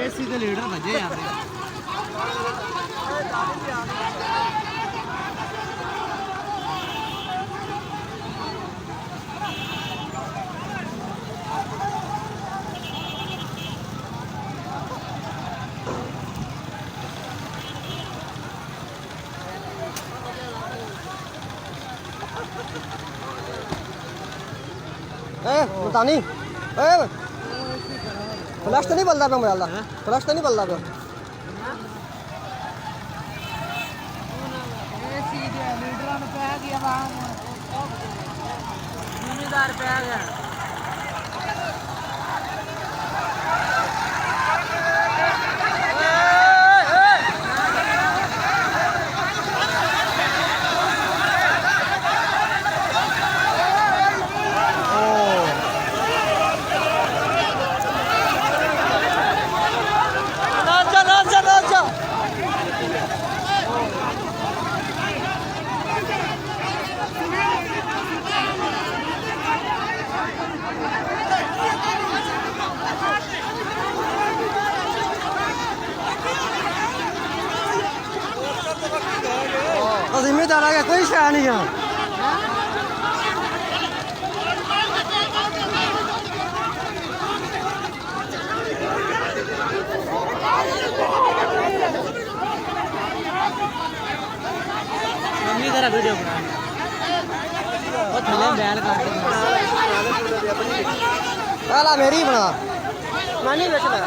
AC के leader बजे यार बतानी फ्लैश तो नहीं बलदा पे मोबाइल का फ्लैश तो नहीं बलदा पे लीडर पै गया जिम्मेदार पै गया जिम्मेदार आ गया कोई शह नहीं है मम्मी तेरा वीडियो बना वो थले बैल काट पहला मेरी बना मैं नहीं बेचना